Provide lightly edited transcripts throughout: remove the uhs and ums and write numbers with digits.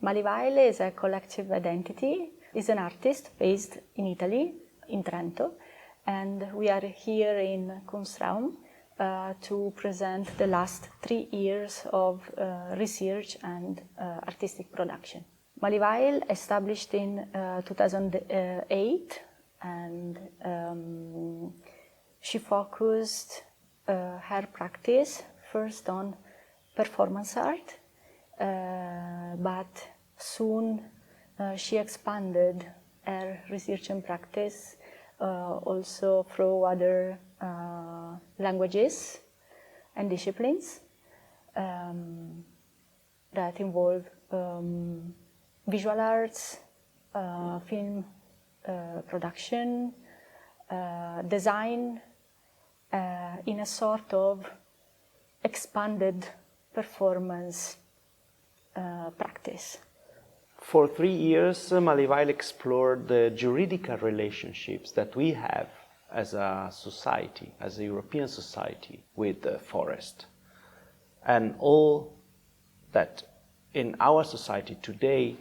Weil is a collective identity, is an artist based in Italy, in Trento, and we are here in Kunstraum to present the last 3 years of research and artistic production. Weil established in 2008, and she focused her practice first on performance art, but soon she expanded her research and practice also through other languages and disciplines that involve visual arts, film production, design, in a sort of expanded performance practice. For 3 years, Weil explored the juridical relationships that we have as a society, as a European society, with the forest. And all that in our society today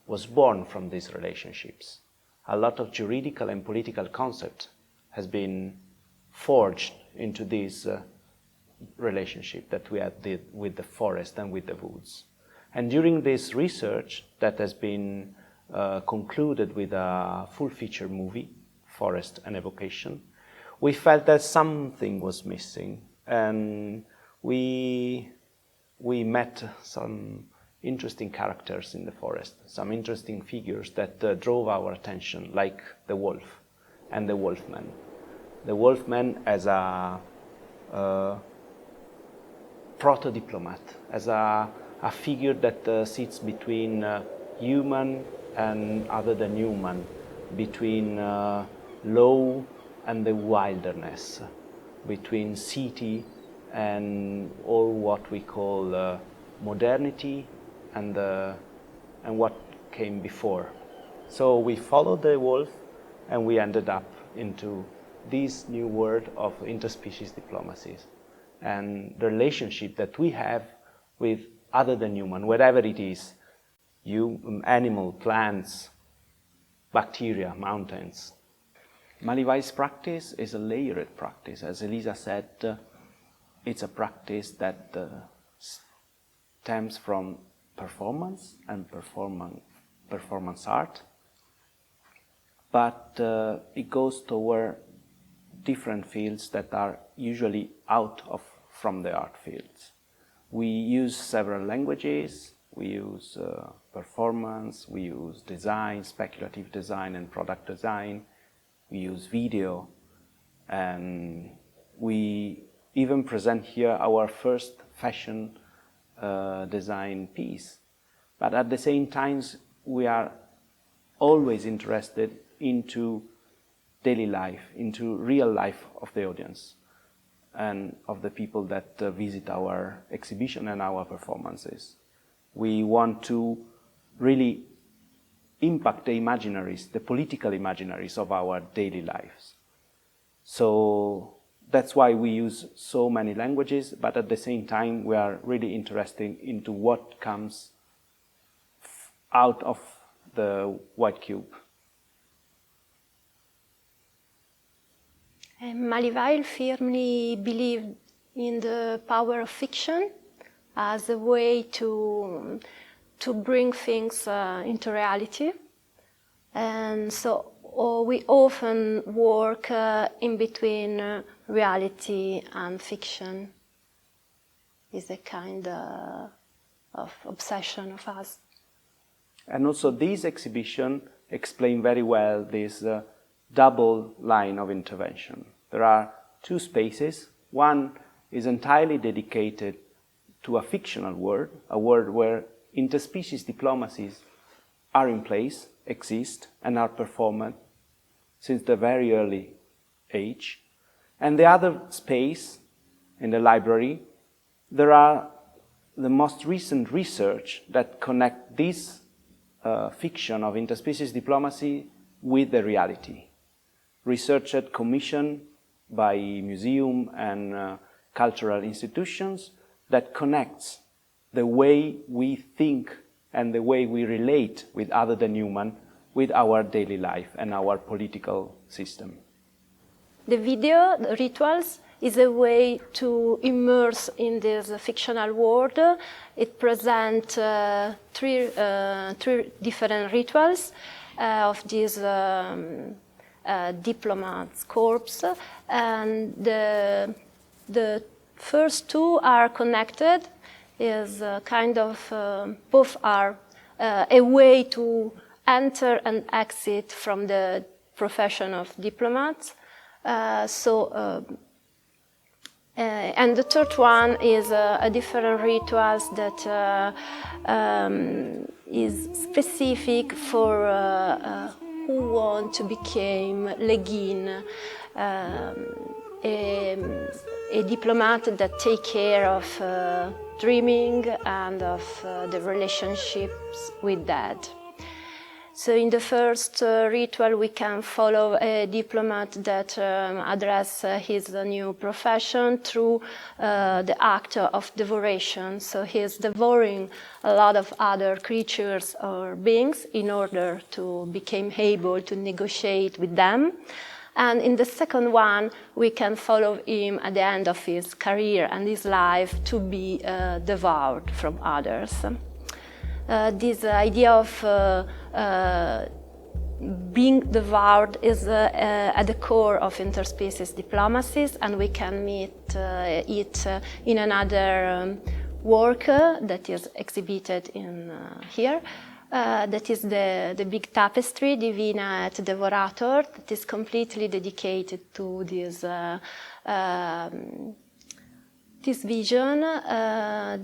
was born from these relationships. A lot of juridical and political concept has been forged into this relationship that we have with the forest and with the woods. And during this research that has been concluded with a full feature movie, Forest and Evocation, we felt that something was missing, and we met some interesting characters in the forest, some interesting figures that drove our attention, like the wolf and the wolfman. The wolfman as a proto-diplomat, as a figure that sits between human and other than human, between law and the wilderness, between city and all what we call modernity and what came before. So we followed the wolf and we ended up into this new world of interspecies diplomacies and the relationship that we have with other than human, whatever it is, animal, plants, bacteria, mountains. Weil's practice is a layered practice. As Elisa said, it's a practice that stems from performance and performance art, but it goes toward different fields that are usually from the art fields. We use several languages, we use performance, we use design, speculative design and product design, we use video, and we even present here our first fashion design piece. But at the same time, we are always interested into daily life, into real life of the audience and of the people that visit our exhibition and our performances. We want to really impact the imaginaries, the political imaginaries of our daily lives. So that's why we use so many languages, but at the same time we are really interested into what comes out of the white cube. Weil firmly believed in the power of fiction as a way to bring things into reality. And so we often work in between reality and fiction. It's a kind of obsession of us. And also this exhibition explains very well this double line of intervention. There are two spaces. One is entirely dedicated to a fictional world, a world where interspecies diplomacies are in place, exist, and are performed since the very early age. And the other space, in the library, there are the most recent research that connect this fiction of interspecies diplomacy with the reality. Researched, commissioned by museum and cultural institutions that connects the way we think and the way we relate with other than human with our daily life and our political system. The video, the rituals, is a way to immerse in this fictional world. It presents three different rituals of these diplomats' corps, and the first two are connected. Is kind of both are a way to enter and exit from the profession of diplomats. And the third one is a different rituals that is specific for who want to become legin, a diplomat that take care of dreaming and of the relationships with that. So in the first ritual, we can follow a diplomat that address his new profession through the act of devoration. So he's devouring a lot of other creatures or beings in order to become able to negotiate with them. And in the second one, we can follow him at the end of his career and his life to be devoured from others. This idea of being devoured is at the core of interspecies diplomacies, and we can meet it in another work that is exhibited in here. That is the big tapestry, Divina et Devorator, that is completely dedicated to this this vision,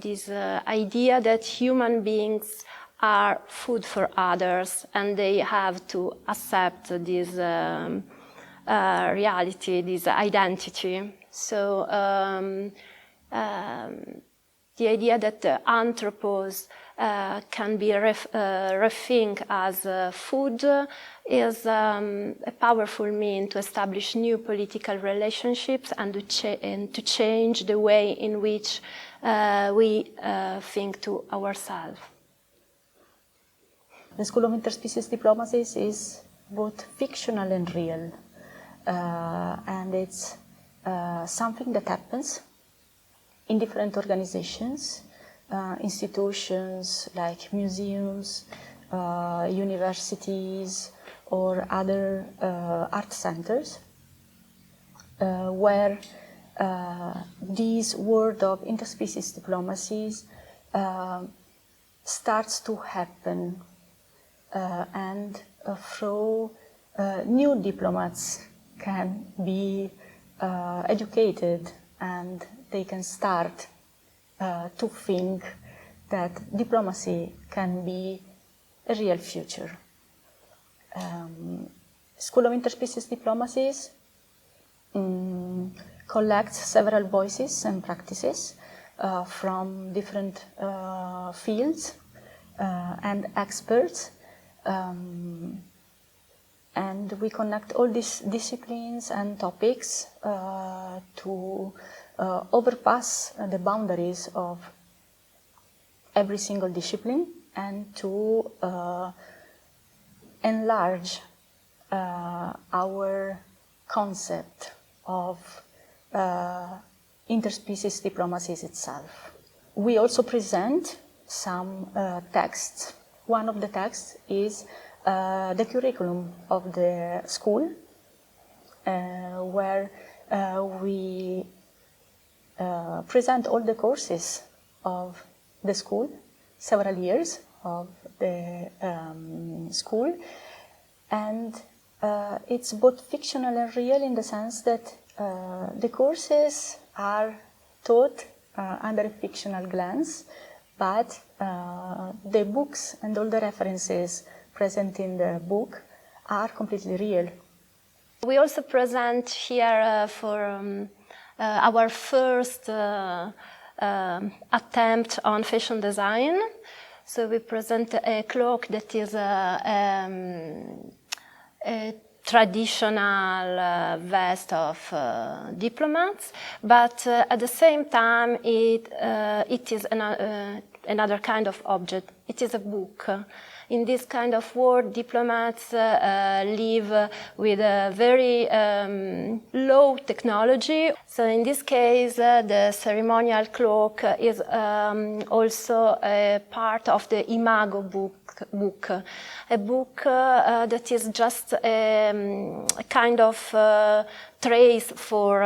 this idea that human beings are food for others, and they have to accept this reality, this identity. So the idea that the anthropos can be rethink as food is a powerful means to establish new political relationships and to change the way in which we think to ourselves. The School of Interspecies Diplomacies is both fictional and real, and it's something that happens in different organizations, institutions like museums, universities, or other art centers, where this world of interspecies diplomacies starts to happen, and through new diplomats can be educated, and they can start to think that diplomacy can be a real future. School of Interspecies Diplomacies collects several voices and practices from different fields and experts, and we connect all these disciplines and topics to overpass the boundaries of every single discipline and to enlarge our concept of interspecies diplomacies itself. We also present some texts. One of the texts is the curriculum of the school, where we present all the courses of the school, several years of the school, and it's both fictional and real in the sense that the courses are taught under a fictional glance, but the books and all the references present in the book are completely real. We also present here for our first attempt on fashion design. So we present a cloak that is a traditional vest of diplomats, but at the same time it is another kind of object it is a book. In this kind of world, diplomats live with a very low technology. So in this case, the ceremonial cloak is also a part of the Imago book, a book that is just a kind of trace for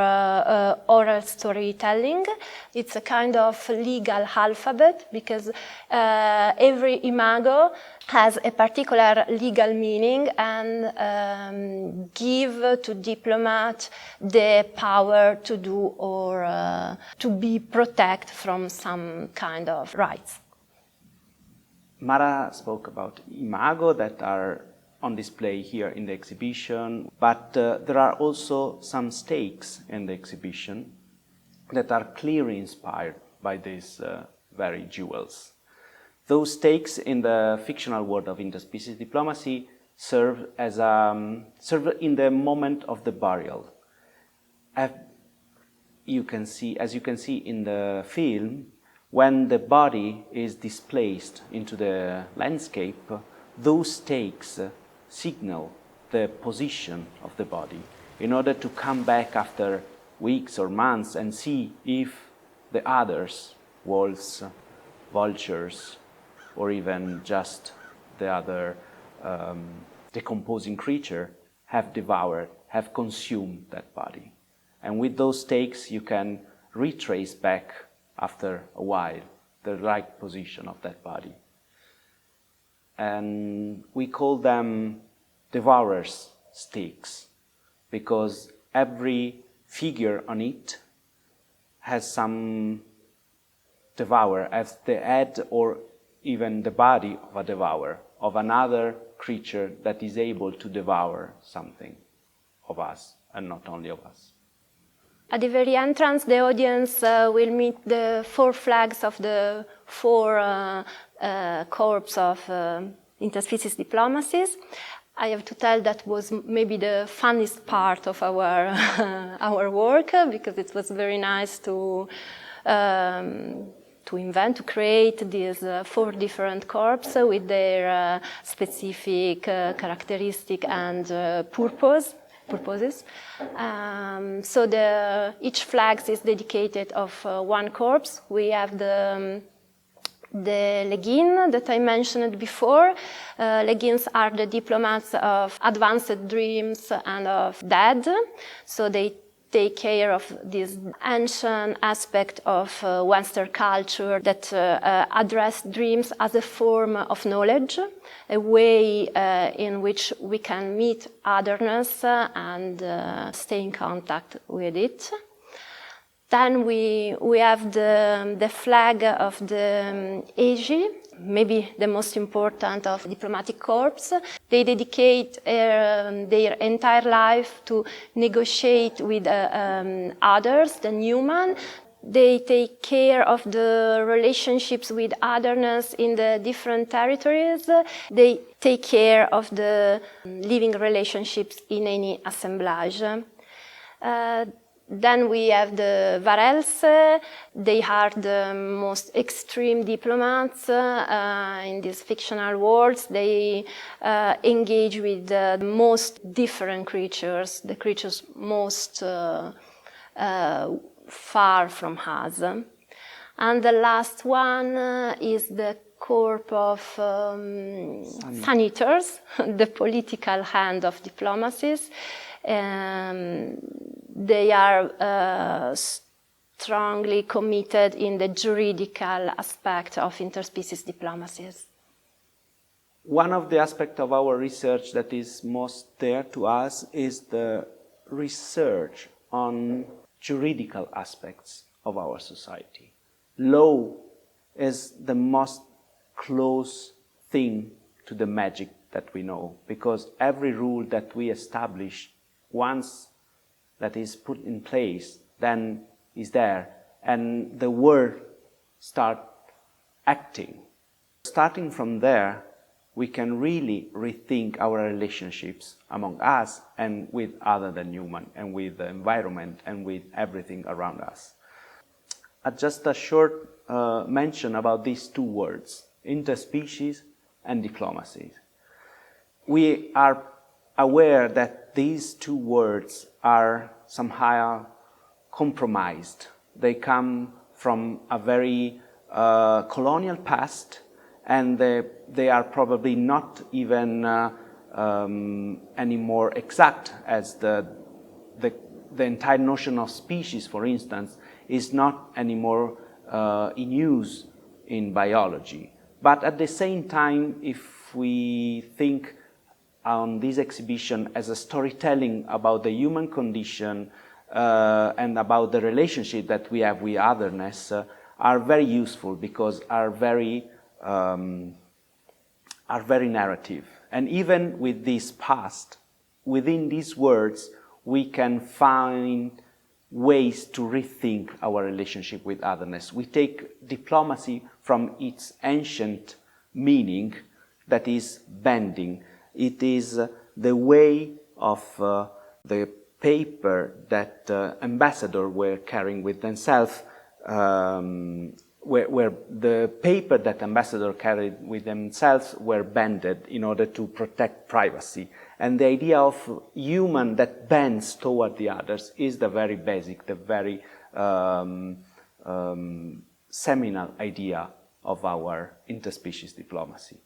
oral storytelling. It's a kind of legal alphabet because every imago has a particular legal meaning and give to diplomat the power to do or to be protected from some kind of rights. Mara spoke about imago that are on display here in the exhibition, but there are also some stakes in the exhibition that are clearly inspired by these very jewels. Those stakes in the fictional world of interspecies diplomacy serve in the moment of the burial. As you can see in the film, when the body is displaced into the landscape, those stakes signal the position of the body in order to come back after weeks or months and see if the others, wolves, vultures, or even just the other decomposing creature, have devoured, have consumed that body. And with those stakes, you can retrace back after a while the right position of that body. And we call them devourers' stakes because every figure on it has some devourer as the head or even the body of a devourer, of another creature that is able to devour something of us and not only of us. At the very entrance, the audience will meet the 4 flags of the 4 corps of interspecies diplomacies. I have to tell that was maybe the funniest part of our our work because it was very nice to invent, to create these 4 different corps with their specific characteristic and purposes. So each flag is dedicated of 1 corps. We have the Legin that I mentioned before. Legins are the diplomats of advanced dreams and of dead. So they take care of this ancient aspect of Western culture that address dreams as a form of knowledge, a way in which we can meet otherness and stay in contact with it. Then we have the flag of the AG, maybe the most important of diplomatic corps. They dedicate their entire life to negotiate with others than human. They take care of the relationships with otherness in the different territories. They take care of the living relationships in any assemblage. Then we have the Varels. They are the most extreme diplomats in these fictional worlds. They engage with the most different creatures, the creatures most far from us. And the last one is the corps of sanitors, the political hand of diplomacies. They are strongly committed in the juridical aspect of interspecies diplomacies. One of the aspects of our research that is most dear to us is the research on juridical aspects of our society. Law is the most close thing to the magic that we know, because every rule that we establish, once that is put in place, then is there, and the world start acting. Starting from there, we can really rethink our relationships among us and with other than human, and with the environment and with everything around us. Just a short mention about these 2 words, interspecies and diplomacy. We are aware that these two words are somehow compromised. They come from a very colonial past, and they are probably not even any more exact, as the entire notion of species, for instance, is not anymore in use in biology. But at the same time, if we think on this exhibition as a storytelling about the human condition and about the relationship that we have with otherness, are very useful because are very narrative. And even with this past, within these words, we can find ways to rethink our relationship with otherness. We take diplomacy from its ancient meaning, that is bending. It is the way of the paper that ambassadors were carrying with themselves, where the paper that ambassadors carried with themselves were bended in order to protect privacy. And the idea of human that bends toward the others is the very basic, the very seminal idea of our interspecies diplomacy.